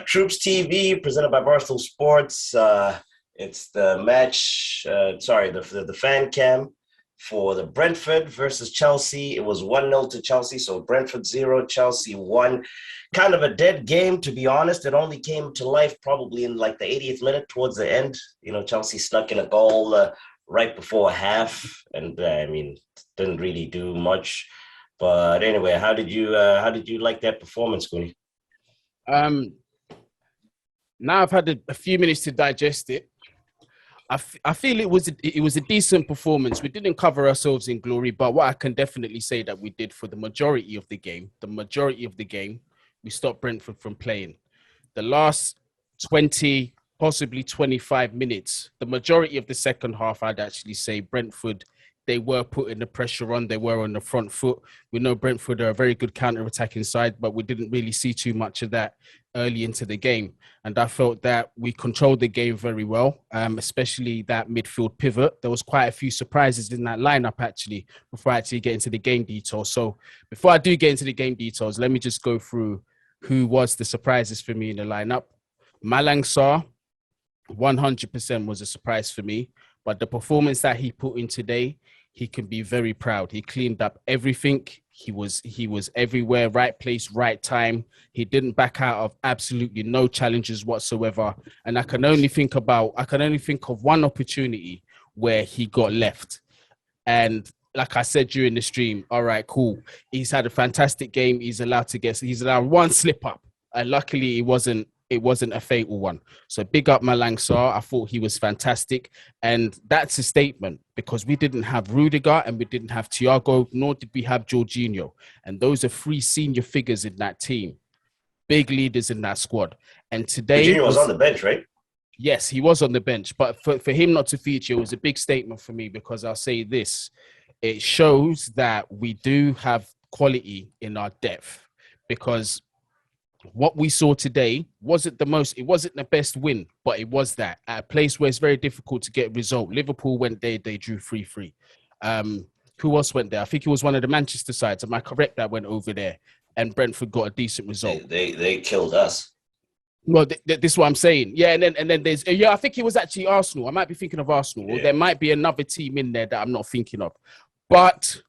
Troops TV, presented by Barstool Sports. It's the match, the fan cam for the Brentford versus Chelsea. It was 1-0 to Chelsea, so Brentford 0, Chelsea 1. Kind of a dead game, to be honest. It only came to life probably in like the 80th minute towards the end. Chelsea snuck in a goal right before half, and didn't really do much. But anyway, how did you like that performance, Guni? Now I've had a few minutes to digest it. I feel it was a decent performance. We didn't cover ourselves in glory, but what I can definitely say that we did for the majority of the game, we stopped Brentford from playing. The last 20, possibly 25 minutes, the majority of the second half, I'd actually say Brentford, they were putting the pressure on. They were on the front foot. We know Brentford are a very good counter-attacking side, but we didn't really see too much of that early into the game. And I felt that we controlled the game very well, especially that midfield pivot. There was quite a few surprises in that lineup, actually, before I actually get into the game details. So before I do get into the game details, let me just go through who was the surprises for me in the lineup. Malang Sarr, 100% was a surprise for me. But the performance that he put in today, he can be very proud. He cleaned up everything. He was everywhere, right place, right time. He didn't back out of absolutely no challenges whatsoever. And I can only think of one opportunity where he got left. And like I said during the stream, all right, cool. He's had a fantastic game. He's allowed one slip up. And luckily it wasn't a fatal one. So big up Malang Sarr. I thought he was fantastic. And that's a statement because we didn't have Rudiger and we didn't have Thiago, nor did we have Jorginho. And those are three senior figures in that team. Big leaders in that squad. And today... Jorginho was on the bench, right? Yes, he was on the bench. But for him not to feature was a big statement for me because I'll say this. It shows that we do have quality in our depth because... what we saw today wasn't the best win, but it was that at a place where it's very difficult to get a result. Liverpool went there, they drew 3-3. Who else went there? I think it was one of the Manchester sides. Am I correct that went over there? And Brentford got a decent result. They killed us. Well, this is what I'm saying. Yeah, and then there's I think it was actually Arsenal. I might be thinking of Arsenal. Yeah. Or there might be another team in there that I'm not thinking of. But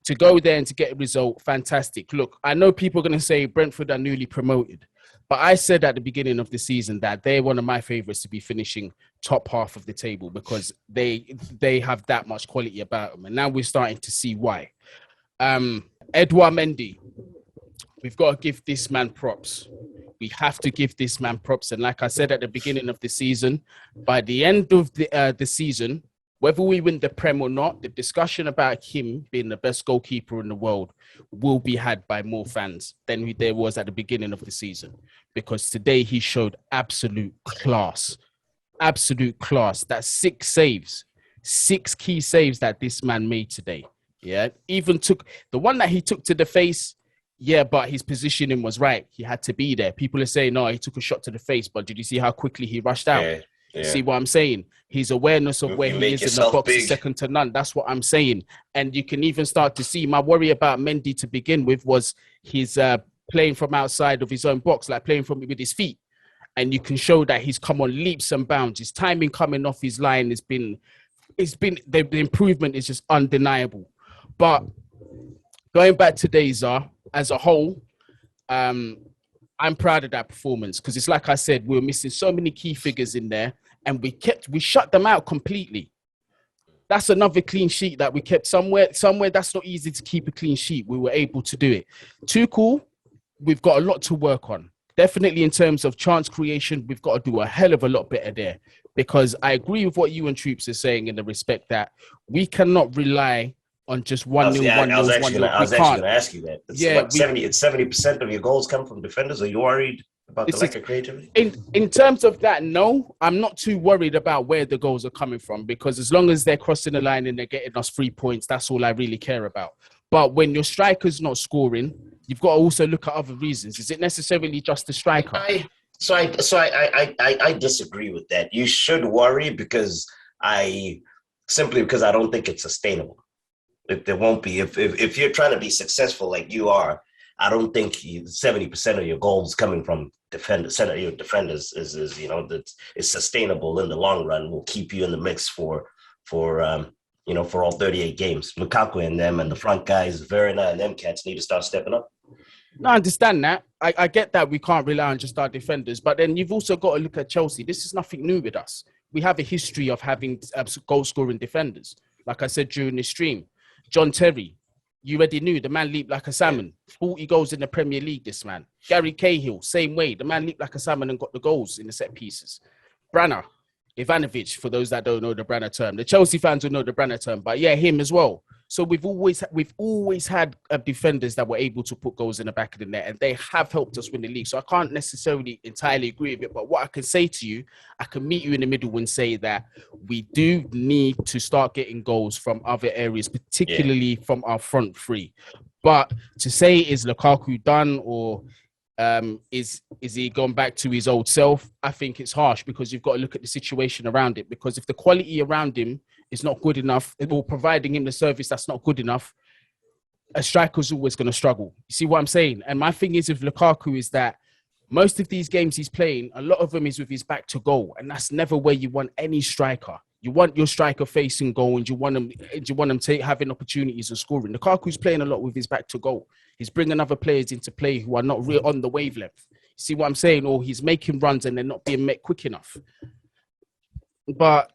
to go there and to get a result, fantastic. Look, I know people are going to say Brentford are newly promoted, but I said at the beginning of the season that they're one of my favourites to be finishing top half of the table because they have that much quality about them. And now we're starting to see why. Edouard Mendy, we've got to give this man props. We have to give this man props. And like I said at the beginning of the season, by the end of the season, whether we win the Prem or not, the discussion about him being the best goalkeeper in the world will be had by more fans than there was at the beginning of the season. Because today he showed absolute class. Absolute class. That's 6 key saves that this man made today. Yeah. Even took the one that he took to the face. Yeah, but his positioning was right. He had to be there. People are saying, no, he took a shot to the face, but did you see how quickly he rushed out? Yeah. Yeah. See what I'm saying? His awareness of where he is in the box is second to none. That's what I'm saying. And you can even start to see my worry about Mendy to begin with was his playing from outside of his own box, like playing from with his feet. And you can show that he's come on leaps and bounds. His timing coming off his line the improvement is just undeniable. But going back to Deza, as a whole, I'm proud of that performance because it's like I said, we were missing so many key figures in there and we shut them out completely. That's another clean sheet that we kept somewhere that's not easy to keep a clean sheet. We were able to do it. Tuchel, we've got a lot to work on. Definitely in terms of chance creation, we've got to do a hell of a lot better there because I agree with what you and Troops are saying in the respect that we cannot rely on just 1-0. I was actually going to ask you that. It's 70% of your goals come from defenders. Are you worried about the lack of creativity? In terms of that, no, I'm not too worried about where the goals are coming from because as long as they're crossing the line and they're getting us 3 points, that's all I really care about. But when your striker's not scoring, you've got to also look at other reasons. Is it necessarily just the striker? I disagree with that. You should worry because I don't think it's sustainable. There won't be. If you're trying to be successful like you are, I don't think 70% of your goals coming from defenders is that is sustainable in the long run. Will keep you in the mix for for all 38 games. Lukaku and them and the front guys, Verona and them cats need to start stepping up. No, I understand that. I get that we can't rely on just our defenders, but then you've also got to look at Chelsea. This is nothing new with us. We have a history of having goal-scoring defenders. Like I said during the stream, John Terry, you already knew the man leaped like a salmon. 40 goals in the Premier League, this man. Gary Cahill, same way. The man leaped like a salmon and got the goals in the set pieces. Branner, Ivanovic, for those that don't know the Branner term. The Chelsea fans will know the Branner term, but yeah, him as well. So we've always had defenders that were able to put goals in the back of the net, and they have helped us win the league. So I can't necessarily entirely agree with it, but what I can say to you, I can meet you in the middle and say that we do need to start getting goals from other areas, particularly from our front three. But to say, is Lukaku done, or is he gone back to his old self? I think it's harsh, because you've got to look at the situation around it. Because if the quality around him is not good enough, or providing him the service that's not good enough, a striker's always going to struggle. You see what I'm saying? And my thing is with Lukaku is that most of these games he's playing, a lot of them is with his back to goal, and that's never where you want any striker. You want your striker facing goal, and you want them having opportunities of scoring. Lukaku's playing a lot with his back to goal. He's bringing other players into play who are not on the wavelength. You see what I'm saying? Or he's making runs and they're not being met quick enough. But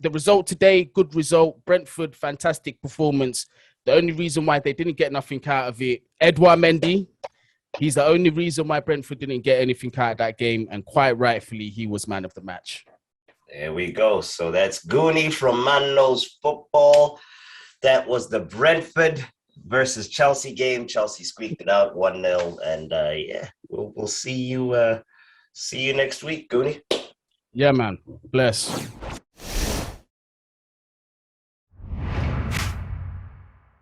the result today, good result. Brentford, fantastic performance. The only reason why they didn't get nothing out of it, Edouard Mendy, he's the only reason why Brentford didn't get anything out of that game. And quite rightfully, he was man of the match. There we go. So that's Guni from Man Knows Football. That was the Brentford versus Chelsea game. Chelsea squeaked it out 1-0. And we'll see you next week, Guni. Yeah, man. Bless.